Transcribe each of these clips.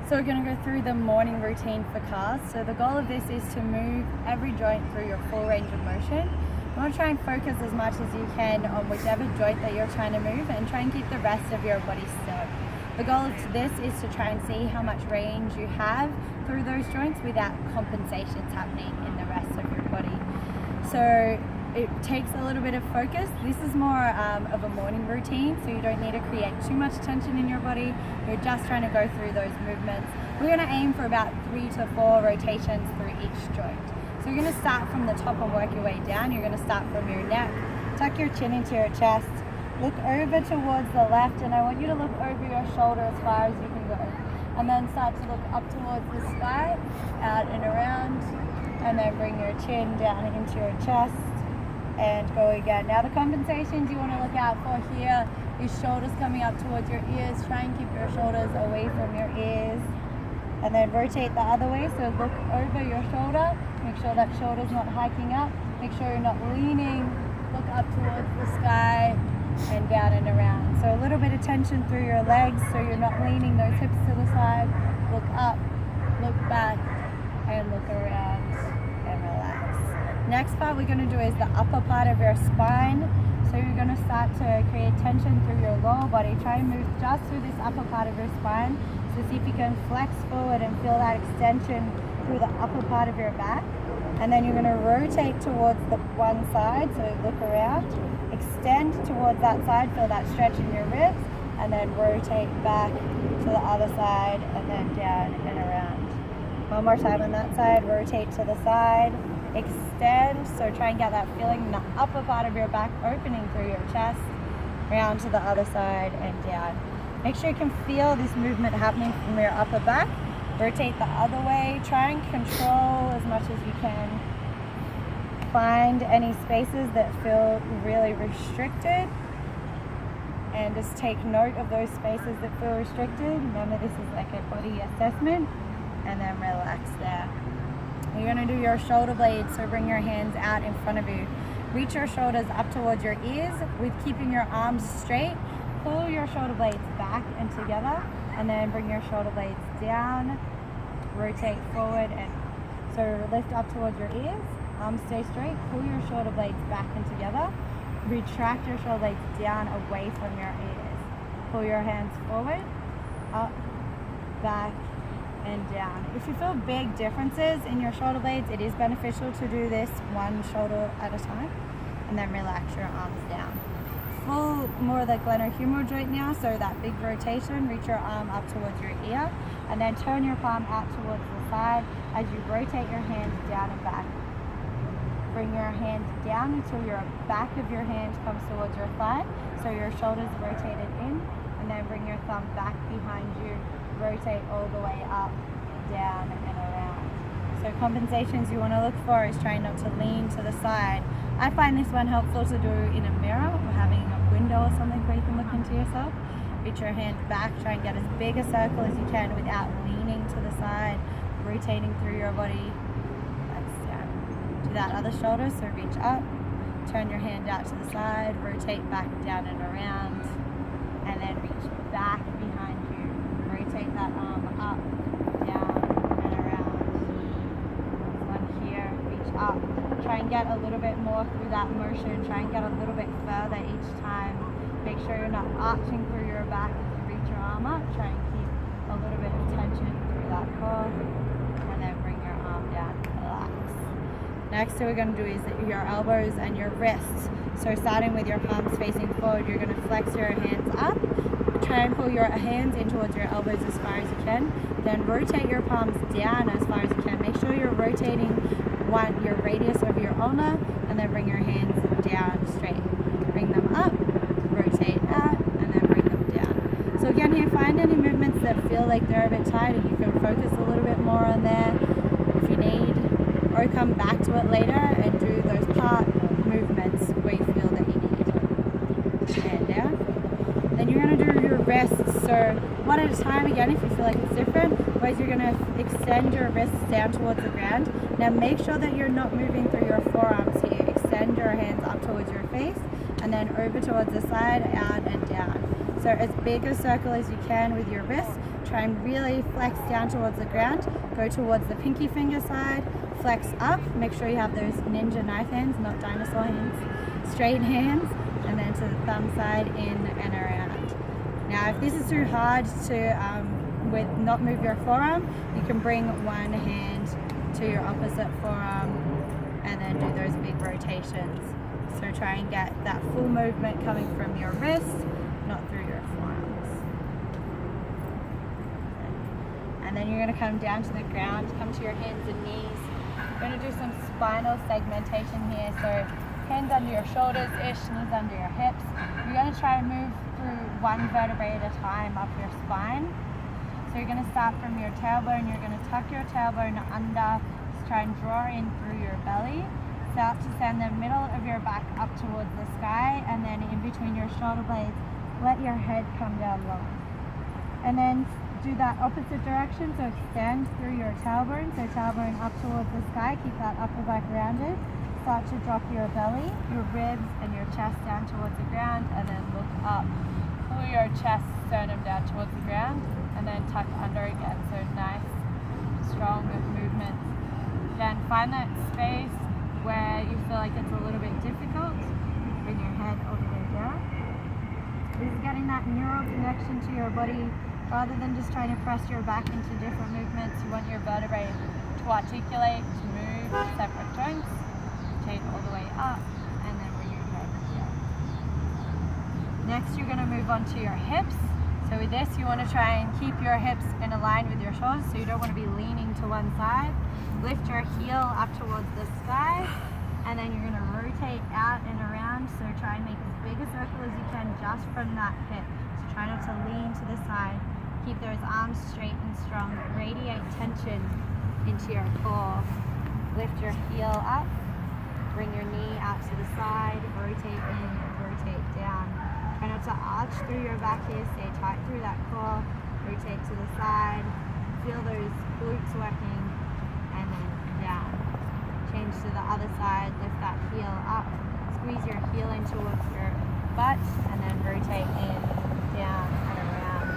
So we're going to go through the morning routine for cars. So the goal of this is to move every joint through your full range of motion. You want to try and focus as much as you can on whichever joint that you're trying to move and try and keep the rest of your body still. The goal of this is to try and see how much range you have through those joints without compensations happening in the rest of your body. So it takes a little bit of focus. This is more of a morning routine, so you don't need to create too much tension in your body. You're just trying to go through those movements. We're going to aim for about 3 to 4 rotations through each joint. So you're going to start from the top and work your way down. You're going to start from your neck, tuck your chin into your chest, look over towards the left, and I want you to look over your shoulder as far as you can go. And then start to look up towards the sky, out and around, and then bring your chin down into your chest. And go again. Now the compensations you want to look out for here is shoulders coming up towards your ears. Try and keep your shoulders away from your ears. And then rotate the other way. So look over your shoulder. Make sure that shoulder's not hiking up. Make sure you're not leaning. Look up towards the sky and down and around. So a little bit of tension through your legs so you're not leaning those hips to the side. Look up, look back, and look around and relax. Next part we're going to do is the upper part of your spine. So you're going to start to create tension through your lower body. Try and move just through this upper part of your spine. So see if you can flex forward and feel that extension through the upper part of your back. And then you're going to rotate towards the one side. So look around, extend towards that side, feel that stretch in your ribs, and then rotate back to the other side and then down and around. One more time on that side, rotate to the side. Extend, so try and get that feeling in the upper part of your back opening through your chest, round to the other side and down. Make sure you can feel this movement happening from your upper back. Rotate the other way. Try and control as much as you can. Find any spaces that feel really restricted and just take note of those spaces that feel restricted. Remember, this is like a body assessment, and then relax there. You're going to do your shoulder blades, so bring your hands out in front of you. Reach your shoulders up towards your ears with keeping your arms straight. Pull your shoulder blades back and together, and then bring your shoulder blades down. Rotate forward, and so lift up towards your ears. Arms stay straight. Pull your shoulder blades back and together. Retract your shoulder blades down away from your ears. Pull your hands forward, up, back, and down. If you feel big differences in your shoulder blades, it is beneficial to do this one shoulder at a time, and then relax your arms down. Full more the glenohumeral joint now, so that big rotation. Reach your arm up towards your ear, and then turn your palm out towards the side as you rotate your hands down and back. Bring your hand down until your back of your hand comes towards your thigh, so your shoulders rotated in, and then bring your thumb back behind you. Rotate all the way up, down, and around. So compensations you want to look for is trying not to lean to the side. I find this one helpful to do in a mirror or having a window or something where you can look into yourself. Reach your hand back, try and get as big a circle as you can without leaning to the side, rotating through your body. That's down. Do that other shoulder, so reach up, turn your hand out to the side, rotate back, down, and around, and then reach back behind you. Rotate that arm up, down, and around. This one here, reach up. Try and get a little bit more through that motion. Try and get a little bit further each time. Make sure you're not arching through your back as you reach your arm up. Try and keep a little bit of tension through that core. And then bring your arm down, relax. Next thing we're going to do is your elbows and your wrists. So starting with your palms facing forward, you're going to flex your hands up. Try and pull your hands in towards your elbows as far as you can. Then rotate your palms down as far as you can. Make sure you're rotating your radius of your ulna, and then bring your hands down straight. Bring them up, rotate out, and then bring them down. So again here, find any movements that feel like they're a bit tight and you can focus a little bit more on there if you need, or come back to it later and do those part movements where you feel that you need. And down. Then you're going to do your wrists, so one at a time again if you feel like it's different. Whereas you're going to extend your wrists down towards the ground. Now make sure that you're not moving through your forearms here. Extend your hands up towards your face and then over towards the side, out and down. So as big a circle as you can with your wrists. try and really flex down towards the ground. Go towards the pinky finger side, flex up, make sure you have those ninja knife hands, not dinosaur hands, straight hands, and then to the thumb side, in and around. Now if this is too hard to not move your forearm, you can bring one hand to your opposite forearm and then do those big rotations. So try and get that full movement coming from your wrist, not through your forearms. And then you're going to come down to the ground, come to your hands and knees. You're going to do some spinal segmentation here. So hands under your shoulders-ish, knees under your hips. You're going to try and move through one vertebrae at a time up your spine. So you're going to start from your tailbone, you're going to tuck your tailbone under, just try and draw in through your belly. Start to send the middle of your back up towards the sky, and then in between your shoulder blades, let your head come down low. And then do that opposite direction, so extend through your tailbone, so tailbone up towards the sky, keep that upper back rounded. Start to drop your belly, your ribs and your chest down towards the ground, and then look up. Pull your chest, sternum down towards the ground, and then tuck under again. So nice, strong movements. Again, find that space where you feel like it's a little bit difficult. Bring your head all the way down. This is getting that neural connection to your body. Rather than just trying to press your back into different movements, you want your vertebrae to articulate, to move separate joints. Rotate all the way up, and then bring your head down. Next, you're going to move on to your hips. So with this, you want to try and keep your hips in a line with your shoulders, so you don't want to be leaning to one side. Lift your heel up towards the sky, and then you're going to rotate out and around. So try and make as big a circle as you can just from that hip. So try not to lean to the side. Keep those arms straight and strong. Radiate tension into your core. Lift your heel up. Bring your knee out to the side. Rotate in, rotate down. Try not to arch through your back here, stay tight through that core, rotate to the side, feel those glutes working, and then down. Change to the other side, lift that heel up, squeeze your heel in towards your butt, and then rotate in, down, and around.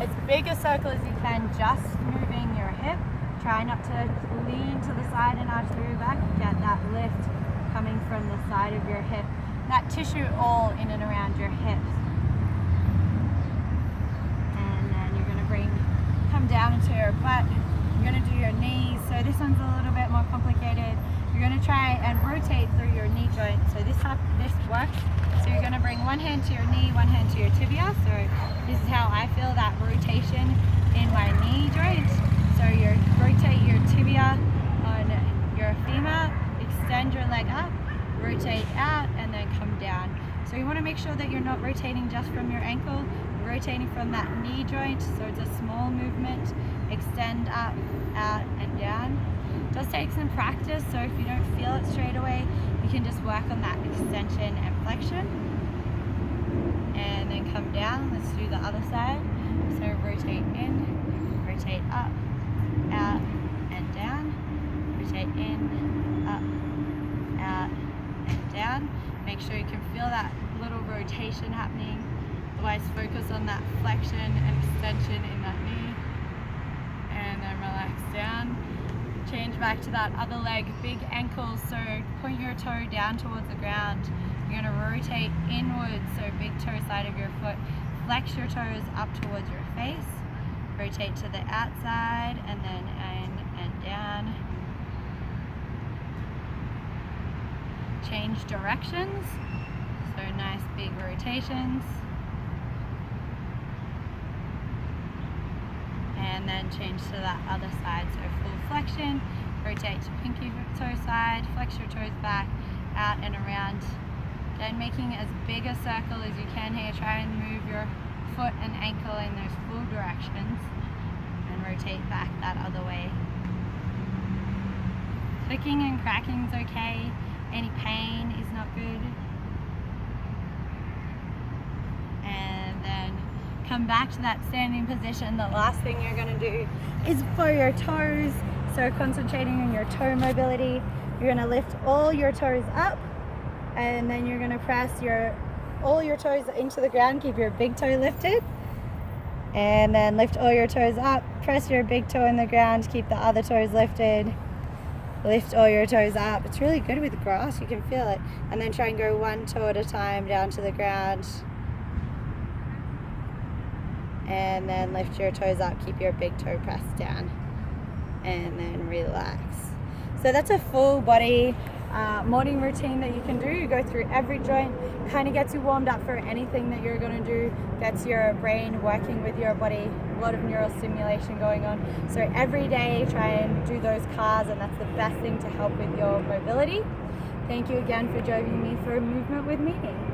As big a circle as you can, just moving your hip. Try not to lean to the side and arch through your back, get that lift coming from the side of your hip. That tissue all in and around your hips. And then you're going to come down into your butt. You're going to do your knees. So this one's a little bit more complicated. You're going to try and rotate through your knee joint. So this works. So you're going to bring one hand to your knee, one hand to your tibia. So this is how I feel that rotation in my knee joint. So you rotate your tibia on your femur, extend your leg up, rotate out, and then come down. So you want to make sure that you're not rotating just from your ankle, you're rotating from that knee joint, so it's a small movement. Extend up, out, and down. It does take some practice, so if you don't feel it straight away, you can just work on that extension and flexion. And then come down. Let's do the other side. So rotate in, rotate up, out, and down. Rotate in, up, out, and down. Make sure you can feel that little rotation happening. Otherwise, focus on that flexion and extension in that knee. And then relax down. Change back to that other leg, big ankle. So point your toe down towards the ground. You're going to rotate inwards, so big toe side of your foot. Flex your toes up towards your face. Rotate to the outside, and then in and down. Change directions, so nice big rotations. And then change to that other side, so full flexion. Rotate to pinky toe side, flex your toes back, out and around. Then making as big a circle as you can here. Try and move your foot and ankle in those full directions, and rotate back that other way. Clicking and cracking is okay. Any pain is not good. And then come back to that standing position. The last thing you're going to do is for your toes. So concentrating on your toe mobility. You're going to lift all your toes up, and then you're going to press all your toes into the ground. Keep your big toe lifted. And then lift all your toes up, press your big toe in the ground, keep the other toes lifted. Lift all your toes up. It's really good with grass, you can feel it. And then try and go one toe at a time down to the ground. And then lift your toes up, keep your big toe pressed down. And then relax. So that's a full body morning routine that you can do. You go through every joint, kind of gets you warmed up for anything that you're going to do, gets your brain working with your body, a lot of neural stimulation going on. So every day try and do those CARs, and that's the best thing to help with your mobility. Thank you again for joining me for Movement with Meaning.